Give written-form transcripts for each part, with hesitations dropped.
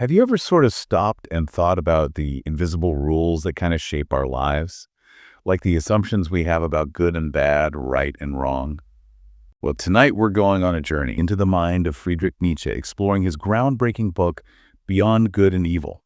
Have you ever sort of stopped and thought about the invisible rules that kind of shape our lives? Like the assumptions we have about good and bad, right and wrong? Well, tonight we're going on a journey into the mind of Friedrich Nietzsche, exploring his groundbreaking book, Beyond Good and Evil.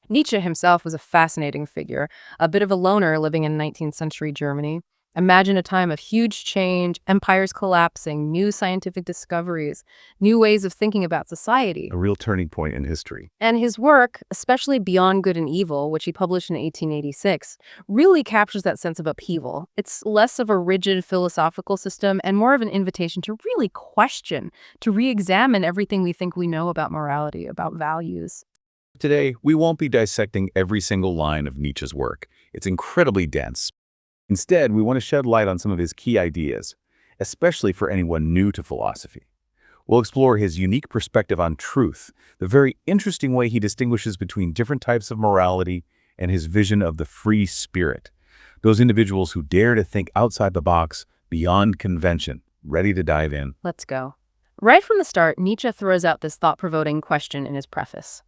Nietzsche himself was a fascinating figure, a bit of a loner living in 19th century Germany. Imagine a time of huge change, empires collapsing, new scientific discoveries, new ways of thinking about society. A real turning point in history. And his work, especially Beyond Good and Evil, which he published in 1886, really captures that sense of upheaval. It's less of a rigid philosophical system and more of an invitation to really question, to re-examine everything we think we know about morality, about values. Today, we won't be dissecting every single line of Nietzsche's work. It's incredibly dense. Instead, we want to shed light on some of his key ideas, especially for anyone new to philosophy. We'll explore his unique perspective on truth, the very interesting way he distinguishes between different types of morality, and his vision of the free spirit, those individuals who dare to think outside the box, beyond convention. Ready to dive in? Let's go. Right from the start, Nietzsche throws out this thought-provoking question in his preface.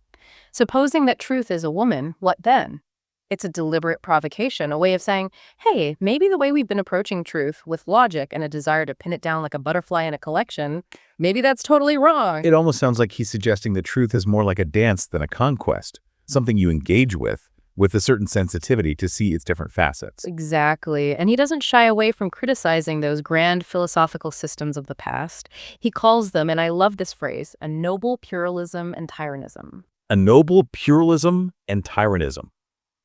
Supposing that truth is a woman, what then? It's a deliberate provocation, a way of saying, hey, maybe the way we've been approaching truth with logic and a desire to pin it down like a butterfly in a collection, maybe that's totally wrong. It almost sounds like he's suggesting that truth is more like a dance than a conquest, something you engage with a certain sensitivity to see its different facets. Exactly. And he doesn't shy away from criticizing those grand philosophical systems of the past. He calls them, and I love this phrase, a noble pluralism and tyrannism. A noble pluralism and tyrannism.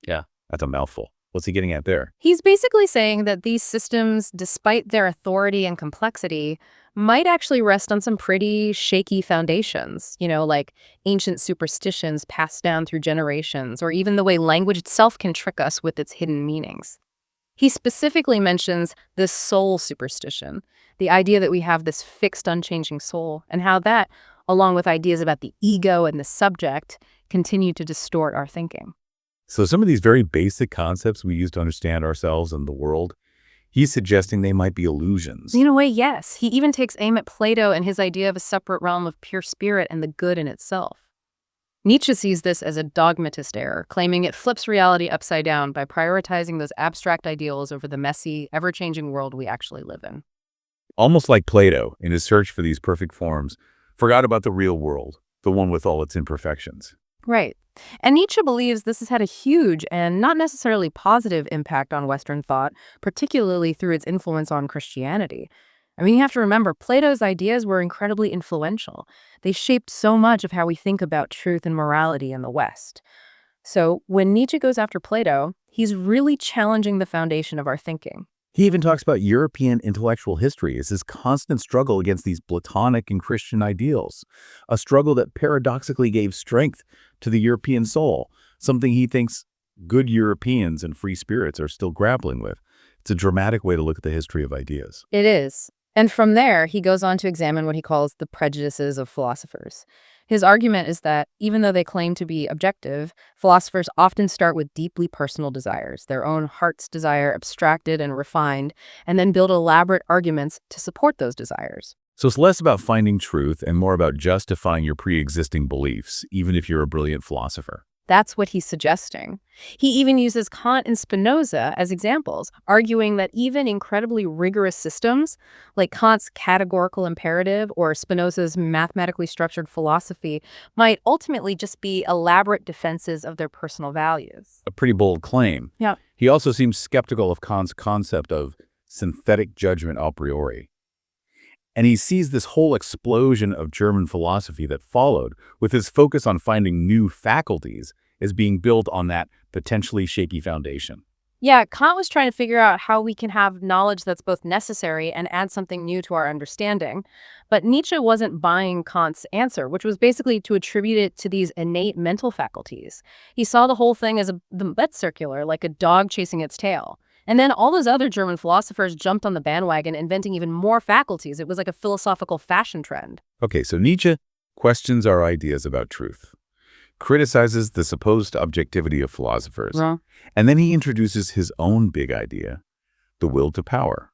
Yeah, that's a mouthful. What's he getting at there? He's basically saying that these systems, despite their authority and complexity, might actually rest on some pretty shaky foundations, like ancient superstitions passed down through generations, or even the way language itself can trick us with its hidden meanings. He specifically mentions this soul superstition, the idea that we have this fixed, unchanging soul, and how that, along with ideas about the ego and the subject, continue to distort our thinking. So some of these very basic concepts we use to understand ourselves and the world, he's suggesting they might be illusions. In a way, yes. He even takes aim at Plato and his idea of a separate realm of pure spirit and the good in itself. Nietzsche sees this as a dogmatist error, claiming it flips reality upside down by prioritizing those abstract ideals over the messy, ever-changing world we actually live in. Almost like Plato, in his search for these perfect forms, forgot about the real world, the one with all its imperfections. Right. And Nietzsche believes this has had a huge and not necessarily positive impact on Western thought, particularly through its influence on Christianity. I mean, you have to remember, Plato's ideas were incredibly influential. They shaped so much of how we think about truth and morality in the West. So when Nietzsche goes after Plato, he's really challenging the foundation of our thinking. He even talks about European intellectual history as his constant struggle against these Platonic and Christian ideals, a struggle that paradoxically gave strength to the European soul, something he thinks good Europeans and free spirits are still grappling with. It's a dramatic way to look at the history of ideas. It is. And from there, he goes on to examine what he calls the prejudices of philosophers. His argument is that even though they claim to be objective, philosophers often start with deeply personal desires, their own heart's desire abstracted and refined, and then build elaborate arguments to support those desires. So it's less about finding truth and more about justifying your pre-existing beliefs, even if you're a brilliant philosopher. That's what he's suggesting. He even uses Kant and Spinoza as examples, arguing that even incredibly rigorous systems, like Kant's categorical imperative or Spinoza's mathematically structured philosophy, might ultimately just be elaborate defenses of their personal values. A pretty bold claim. Yeah. He also seems skeptical of Kant's concept of synthetic judgment a priori. And he sees this whole explosion of German philosophy that followed, with his focus on finding new faculties, as being built on that potentially shaky foundation. Yeah, Kant was trying to figure out how we can have knowledge that's both necessary and add something new to our understanding. But Nietzsche wasn't buying Kant's answer, which was basically to attribute it to these innate mental faculties. He saw the whole thing as the bet circular, like a dog chasing its tail. And then all those other German philosophers jumped on the bandwagon, inventing even more faculties. It was like a philosophical fashion trend. Okay, so Nietzsche questions our ideas about truth, criticizes the supposed objectivity of philosophers, and then he introduces his own big idea, the will to power.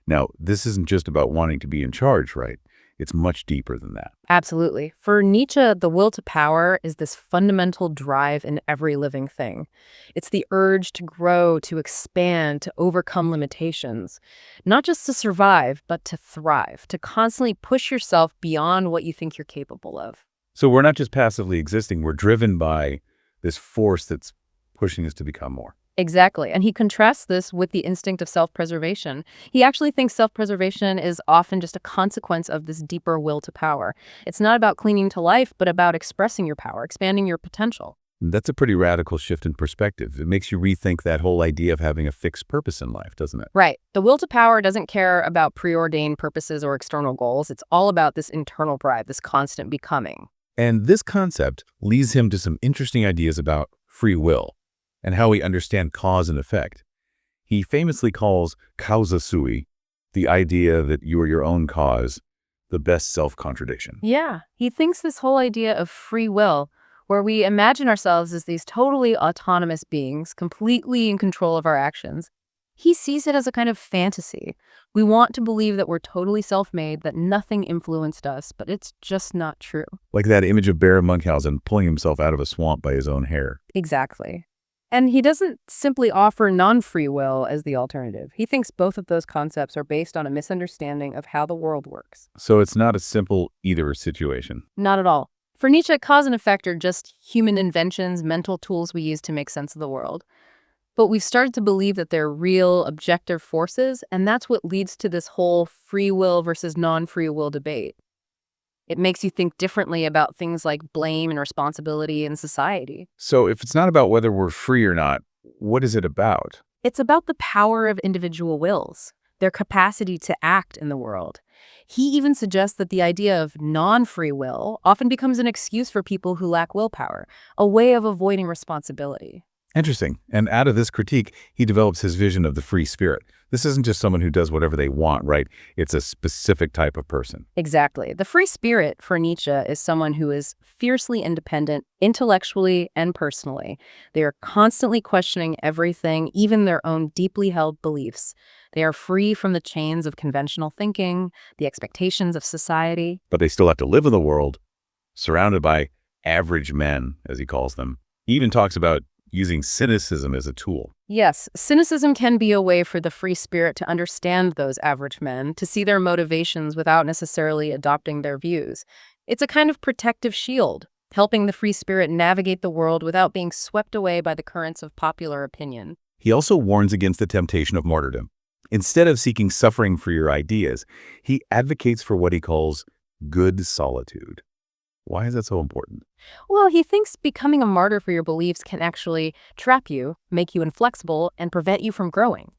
Now, this isn't just about wanting to be in charge, right? It's much deeper than that. Absolutely. For Nietzsche, the will to power is this fundamental drive in every living thing. It's the urge to grow, to expand, to overcome limitations, not just to survive, but to thrive, to constantly push yourself beyond what you think you're capable of. So we're not just passively existing, we're driven by this force that's pushing us to become more. Exactly. And he contrasts this with the instinct of self-preservation. He actually thinks self-preservation is often just a consequence of this deeper will to power. It's not about clinging to life, but about expressing your power, expanding your potential. That's a pretty radical shift in perspective. It makes you rethink that whole idea of having a fixed purpose in life, doesn't it? Right. The will to power doesn't care about preordained purposes or external goals. It's all about this internal drive, this constant becoming. And this concept leads him to some interesting ideas about free will and how we understand cause and effect. He famously calls causa sui, the idea that you are your own cause, the best self-contradiction. Yeah. He thinks this whole idea of free will, where we imagine ourselves as these totally autonomous beings, completely in control of our actions, he sees it as a kind of fantasy. We want to believe that we're totally self-made, that nothing influenced us, but it's just not true. Like that image of Baron Munchausen pulling himself out of a swamp by his own hair. Exactly. And he doesn't simply offer non-free will as the alternative. He thinks both of those concepts are based on a misunderstanding of how the world works. So it's not a simple either situation. Not at all. For Nietzsche, cause and effect are just human inventions, mental tools we use to make sense of the world. But we've started to believe that they're real, objective forces, and that's what leads to this whole free will versus non-free will debate. It makes you think differently about things like blame and responsibility in society. So if it's not about whether we're free or not, what is it about? It's about the power of individual wills, their capacity to act in the world. He even suggests that the idea of non-free will often becomes an excuse for people who lack willpower, a way of avoiding responsibility. Interesting. And out of this critique, he develops his vision of the free spirit. This isn't just someone who does whatever they want, right? It's a specific type of person. Exactly. The free spirit for Nietzsche is someone who is fiercely independent, intellectually and personally. They are constantly questioning everything, even their own deeply held beliefs. They are free from the chains of conventional thinking, the expectations of society. But they still have to live in the world, surrounded by average men, as he calls them. He even talks about using cynicism as a tool. Yes, cynicism can be a way for the free spirit to understand those average men, to see their motivations without necessarily adopting their views. It's a kind of protective shield, helping the free spirit navigate the world without being swept away by the currents of popular opinion. He also warns against the temptation of martyrdom. Instead of seeking suffering for your ideas, he advocates for what he calls good solitude. Why is that so important? Well, he thinks becoming a martyr for your beliefs can actually trap you, make you inflexible, and prevent you from growing.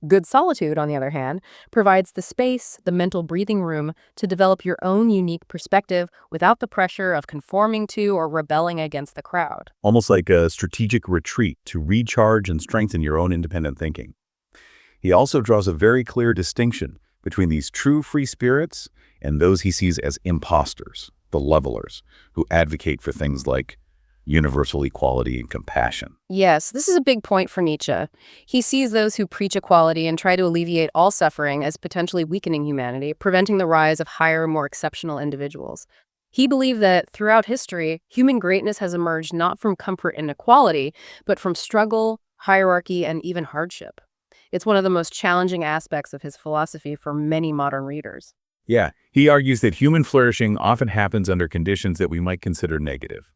Good solitude, on the other hand, provides the space, the mental breathing room to develop your own unique perspective without the pressure of conforming to or rebelling against the crowd. Almost like a strategic retreat to recharge and strengthen your own independent thinking. He also draws a very clear distinction between these true free spirits and those he sees as imposters, the levelers, who advocate for things like universal equality and compassion. Yes, this is a big point for Nietzsche. He sees those who preach equality and try to alleviate all suffering as potentially weakening humanity, preventing the rise of higher, more exceptional individuals. He believed that throughout history, human greatness has emerged not from comfort and equality, but from struggle, hierarchy, and even hardship. It's one of the most challenging aspects of his philosophy for many modern readers. Yeah, he argues that human flourishing often happens under conditions that we might consider negative.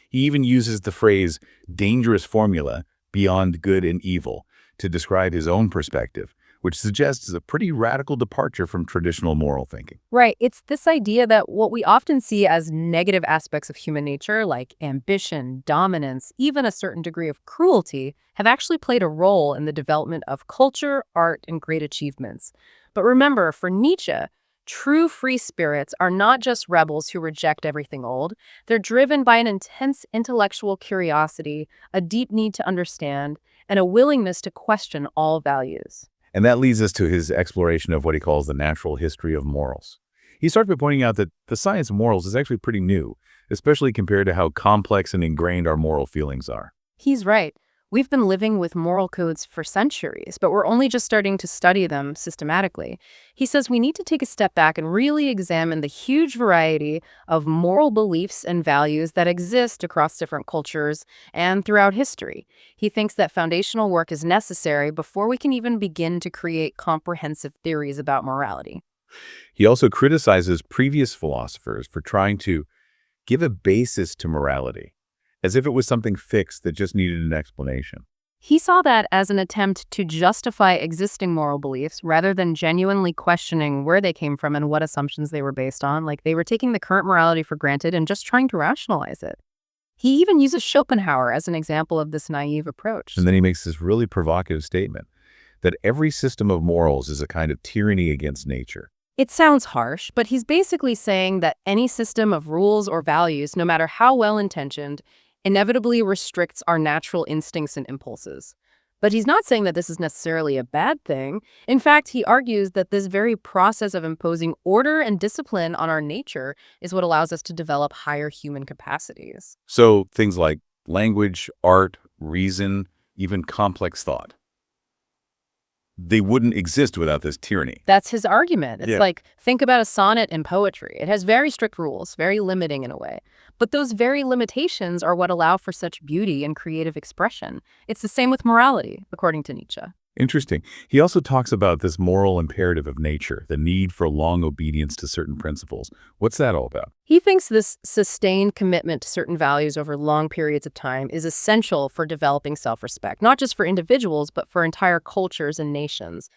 He even uses the phrase dangerous formula, beyond good and evil, to describe his own perspective, which suggests a pretty radical departure from traditional moral thinking. Right. It's this idea that what we often see as negative aspects of human nature, like ambition, dominance, even a certain degree of cruelty, have actually played a role in the development of culture, art, and great achievements. But remember, for Nietzsche, true free spirits are not just rebels who reject everything old. They're driven by an intense intellectual curiosity, a deep need to understand, and a willingness to question all values. And that leads us to his exploration of what he calls the natural history of morals. He starts by pointing out that the science of morals is actually pretty new, especially compared to how complex and ingrained our moral feelings are. He's right. We've been living with moral codes for centuries, but we're only just starting to study them systematically. He says we need to take a step back and really examine the huge variety of moral beliefs and values that exist across different cultures and throughout history. He thinks that foundational work is necessary before we can even begin to create comprehensive theories about morality. He also criticizes previous philosophers for trying to give a basis to morality, as if it was something fixed that just needed an explanation. He saw that as an attempt to justify existing moral beliefs rather than genuinely questioning where they came from and what assumptions they were based on. Like they were taking the current morality for granted and just trying to rationalize it. He even uses Schopenhauer as an example of this naive approach. And then he makes this really provocative statement that every system of morals is a kind of tyranny against nature. It sounds harsh, but he's basically saying that any system of rules or values, no matter how well-intentioned, inevitably restricts our natural instincts and impulses. But he's not saying that this is necessarily a bad thing. In fact, he argues that this very process of imposing order and discipline on our nature is what allows us to develop higher human capacities. So things like language, art, reason, even complex thought, they wouldn't exist without this tyranny. That's his argument. It's Yeah. like, think about a sonnet in poetry. It has very strict rules, very limiting in a way. But those very limitations are what allow for such beauty and creative expression. It's the same with morality, according to Nietzsche. Interesting. He also talks about this moral imperative of nature, the need for long obedience to certain principles. What's that all about? He thinks this sustained commitment to certain values over long periods of time is essential for developing self-respect, not just for individuals, but for entire cultures and nations.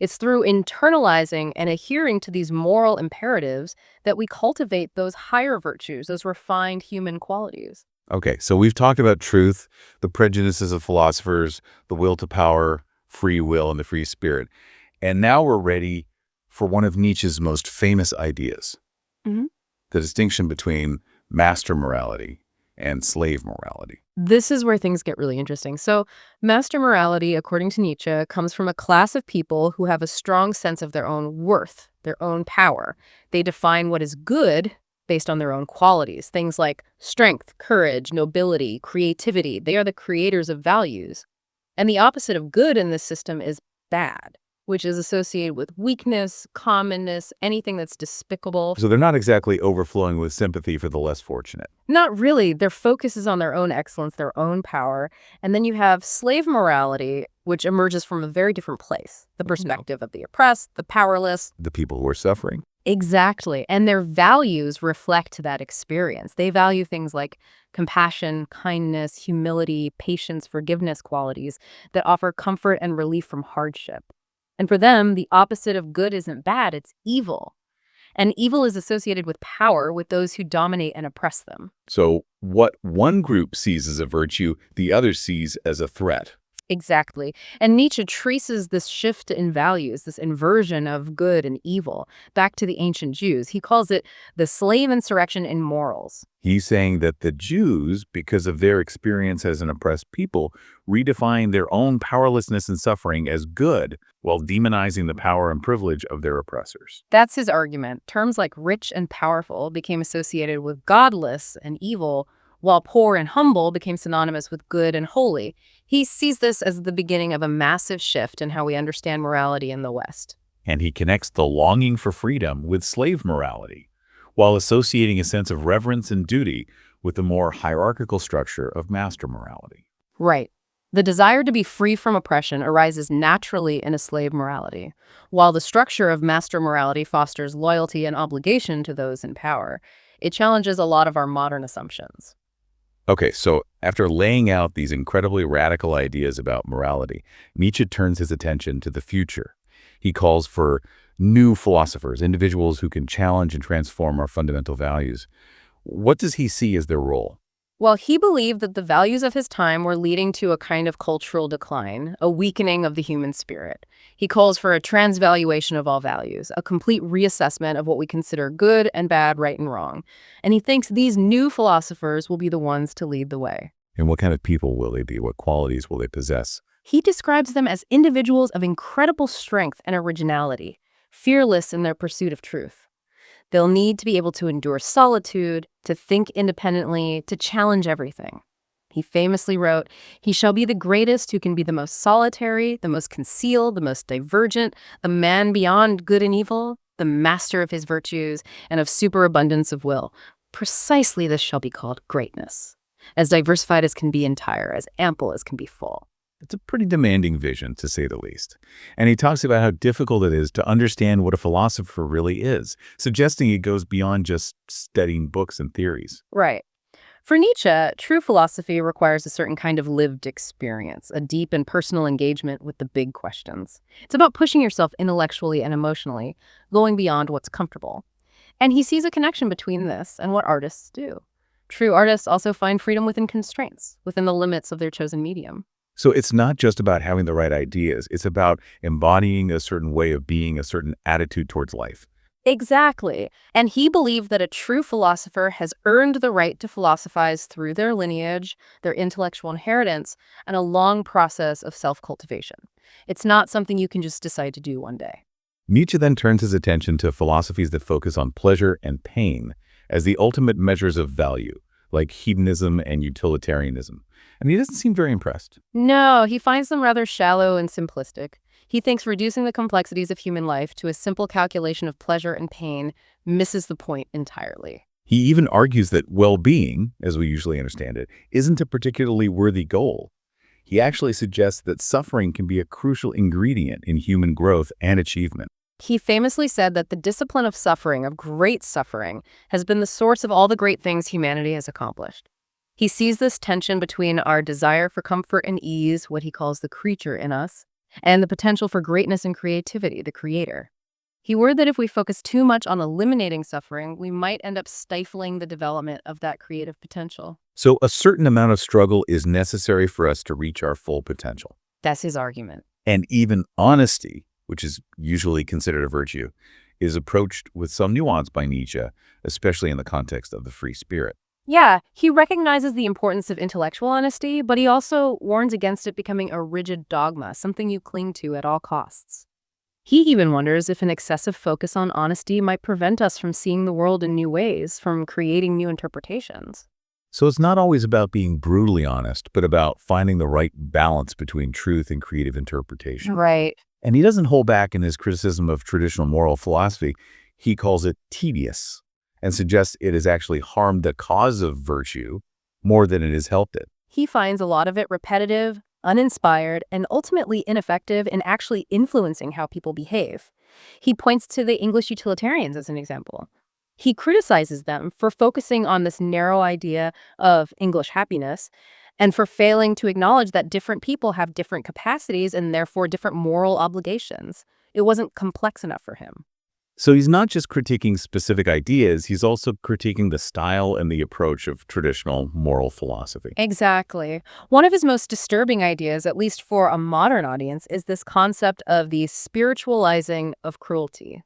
It's through internalizing and adhering to these moral imperatives that we cultivate those higher virtues, those refined human qualities. Okay, so we've talked about truth, the prejudices of philosophers, the will to power, free will, and the free spirit. And now we're ready for one of Nietzsche's most famous ideas, Mhm. the distinction between master morality and slave morality. This is where things get really interesting. So, master morality, according to Nietzsche, comes from a class of people who have a strong sense of their own worth, their own power. They define what is good based on their own qualities, things like strength, courage, nobility, creativity. They are the creators of values. And the opposite of good in this system is bad, which is associated with weakness, commonness, anything that's despicable. So they're not exactly overflowing with sympathy for the less fortunate. Not really. Their focus is on their own excellence, their own power. And then you have slave morality, which emerges from a very different place. The perspective of the oppressed, the powerless. The people who are suffering. Exactly. And their values reflect that experience. They value things like compassion, kindness, humility, patience, forgiveness qualities that offer comfort and relief from hardship. And for them, the opposite of good isn't bad, it's evil. And evil is associated with power, with those who dominate and oppress them. So what one group sees as a virtue, the other sees as a threat. Exactly. And Nietzsche traces this shift in values, this inversion of good and evil, back to the ancient Jews. He calls it the slave insurrection in morals. He's saying that the Jews, because of their experience as an oppressed people, redefine their own powerlessness and suffering as good while demonizing the power and privilege of their oppressors. That's his argument. Terms like rich and powerful became associated with godless and evil, while poor and humble became synonymous with good and holy. He sees this as the beginning of a massive shift in how we understand morality in the West. And he connects the longing for freedom with slave morality, while associating a sense of reverence and duty with the more hierarchical structure of master morality. Right. The desire to be free from oppression arises naturally in a slave morality, while the structure of master morality fosters loyalty and obligation to those in power. It challenges a lot of our modern assumptions. Okay, so after laying out these incredibly radical ideas about morality, Nietzsche turns his attention to the future. He calls for new philosophers, individuals who can challenge and transform our fundamental values. What does he see as their role? Well, he believed that the values of his time were leading to a kind of cultural decline, a weakening of the human spirit. He calls for a transvaluation of all values, a complete reassessment of what we consider good and bad, right and wrong. And he thinks these new philosophers will be the ones to lead the way. And what kind of people will they be? What qualities will they possess? He describes them as individuals of incredible strength and originality, fearless in their pursuit of truth. They'll need to be able to endure solitude, to think independently, to challenge everything. He famously wrote, "He shall be the greatest who can be the most solitary, the most concealed, the most divergent, the man beyond good and evil, the master of his virtues, and of superabundance of will. Precisely this shall be called greatness. As diversified as can be entire, as ample as can be full." It's a pretty demanding vision, to say the least. And he talks about how difficult it is to understand what a philosopher really is, suggesting it goes beyond just studying books and theories. Right. For Nietzsche, true philosophy requires a certain kind of lived experience, a deep and personal engagement with the big questions. It's about pushing yourself intellectually and emotionally, going beyond what's comfortable. And he sees a connection between this and what artists do. True artists also find freedom within constraints, within the limits of their chosen medium. So it's not just about having the right ideas. It's about embodying a certain way of being, a certain attitude towards life. Exactly. And he believed that a true philosopher has earned the right to philosophize through their lineage, their intellectual inheritance, and a long process of self-cultivation. It's not something you can just decide to do one day. Nietzsche then turns his attention to philosophies that focus on pleasure and pain as the ultimate measures of value, like hedonism and utilitarianism. And he doesn't seem very impressed. No, he finds them rather shallow and simplistic. He thinks reducing the complexities of human life to a simple calculation of pleasure and pain misses the point entirely. He even argues that well-being, as we usually understand it, isn't a particularly worthy goal. He actually suggests that suffering can be a crucial ingredient in human growth and achievement. He famously said that the discipline of suffering, of great suffering, has been the source of all the great things humanity has accomplished. He sees this tension between our desire for comfort and ease, what he calls the creature in us, and the potential for greatness and creativity, the creator. He worried that if we focus too much on eliminating suffering, we might end up stifling the development of that creative potential. So a certain amount of struggle is necessary for us to reach our full potential. That's his argument. And even honesty, which is usually considered a virtue, is approached with some nuance by Nietzsche, especially in the context of the free spirit. Yeah, he recognizes the importance of intellectual honesty, but he also warns against it becoming a rigid dogma, something you cling to at all costs. He even wonders if an excessive focus on honesty might prevent us from seeing the world in new ways, from creating new interpretations. So it's not always about being brutally honest, but about finding the right balance between truth and creative interpretation. Right. And he doesn't hold back in his criticism of traditional moral philosophy. He calls it tedious and suggests it has actually harmed the cause of virtue more than it has helped it. He finds a lot of it repetitive, uninspired, and ultimately ineffective in actually influencing how people behave. He points to the English utilitarians as an example. He criticizes them for focusing on this narrow idea of English happiness and for failing to acknowledge that different people have different capacities and therefore different moral obligations. It wasn't complex enough for him. So he's not just critiquing specific ideas, he's also critiquing the style and the approach of traditional moral philosophy. Exactly. One of his most disturbing ideas, at least for a modern audience, is this concept of the spiritualizing of cruelty.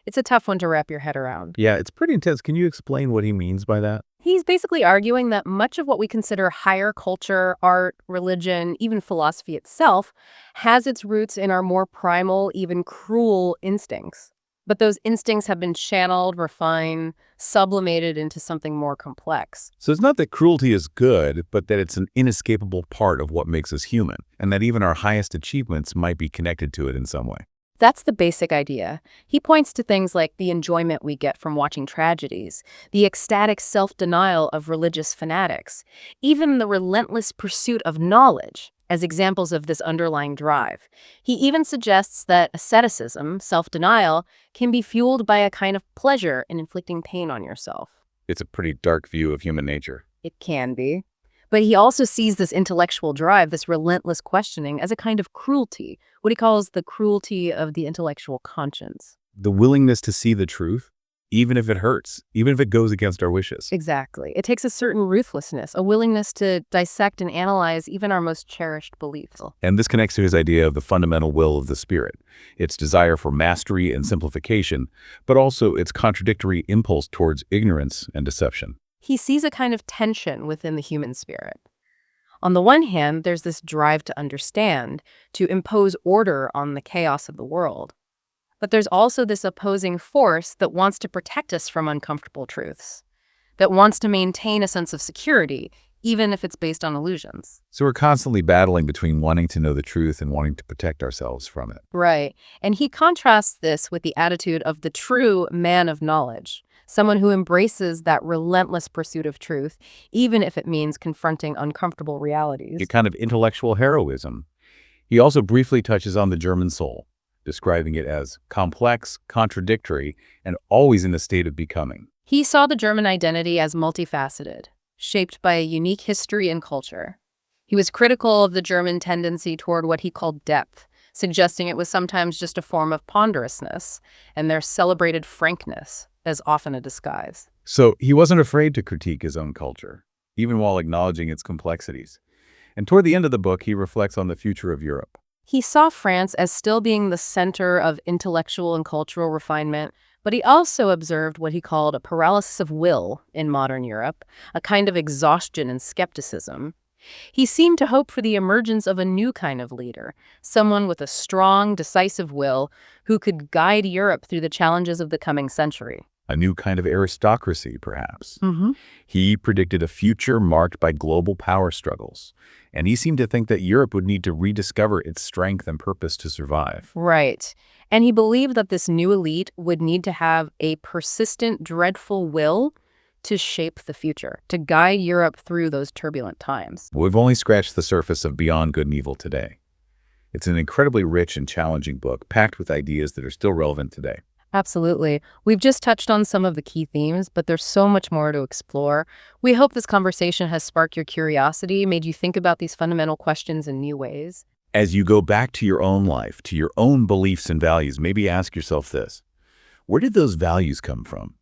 It's a tough one to wrap your head around. Yeah, it's pretty intense. Can you explain what he means by that? He's basically arguing that much of what we consider higher culture, art, religion, even philosophy itself, has its roots in our more primal, even cruel instincts. But those instincts have been channeled, refined, sublimated into something more complex. So it's not that cruelty is good, but that it's an inescapable part of what makes us human, and that even our highest achievements might be connected to it in some way. That's the basic idea. He points to things like the enjoyment we get from watching tragedies, the ecstatic self-denial of religious fanatics, even the relentless pursuit of knowledge as examples of this underlying drive. He even suggests that asceticism, self-denial, can be fueled by a kind of pleasure in inflicting pain on yourself. It's a pretty dark view of human nature. It can be. But he also sees this intellectual drive, this relentless questioning, as a kind of cruelty, what he calls the cruelty of the intellectual conscience. The willingness to see the truth, even if it hurts, even if it goes against our wishes. Exactly. It takes a certain ruthlessness, a willingness to dissect and analyze even our most cherished beliefs. And this connects to his idea of the fundamental will of the spirit, its desire for mastery and simplification, but also its contradictory impulse towards ignorance and deception. He sees a kind of tension within the human spirit. On the one hand, there's this drive to understand, to impose order on the chaos of the world. But there's also this opposing force that wants to protect us from uncomfortable truths, that wants to maintain a sense of security, even if it's based on illusions. So we're constantly battling between wanting to know the truth and wanting to protect ourselves from it. Right. And he contrasts this with the attitude of the true man of knowledge, someone who embraces that relentless pursuit of truth, even if it means confronting uncomfortable realities. A kind of intellectual heroism. He also briefly touches on the German soul, describing it as complex, contradictory, and always in a state of becoming. He saw the German identity as multifaceted, shaped by a unique history and culture. He was critical of the German tendency toward what he called depth, suggesting it was sometimes just a form of ponderousness, and their celebrated frankness as often a disguise. So he wasn't afraid to critique his own culture, even while acknowledging its complexities. And toward the end of the book, he reflects on the future of Europe. He saw France as still being the center of intellectual and cultural refinement, but he also observed what he called a paralysis of will in modern Europe, a kind of exhaustion and skepticism. He seemed to hope for the emergence of a new kind of leader, someone with a strong, decisive will who could guide Europe through the challenges of the coming century. A new kind of aristocracy, perhaps. Mm-hmm. He predicted a future marked by global power struggles, and he seemed to think that Europe would need to rediscover its strength and purpose to survive. Right. And he believed that this new elite would need to have a persistent, dreadful will to shape the future, to guide Europe through those turbulent times. We've only scratched the surface of Beyond Good and Evil today. It's an incredibly rich and challenging book, packed with ideas that are still relevant today. Absolutely. We've just touched on some of the key themes, but there's so much more to explore. We hope this conversation has sparked your curiosity, made you think about these fundamental questions in new ways. As you go back to your own life, to your own beliefs and values, maybe ask yourself this: where did those values come from?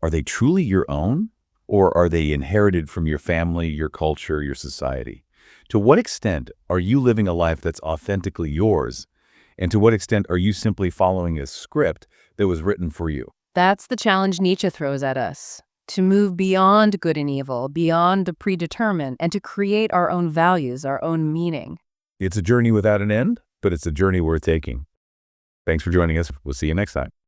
Are they truly your own, or are they inherited from your family, your culture, your society? To what extent are you living a life that's authentically yours? And to what extent are you simply following a script that was written for you? That's the challenge Nietzsche throws at us, to move beyond good and evil, beyond the predetermined, and to create our own values, our own meaning. It's a journey without an end, but it's a journey worth taking. Thanks for joining us. We'll see you next time.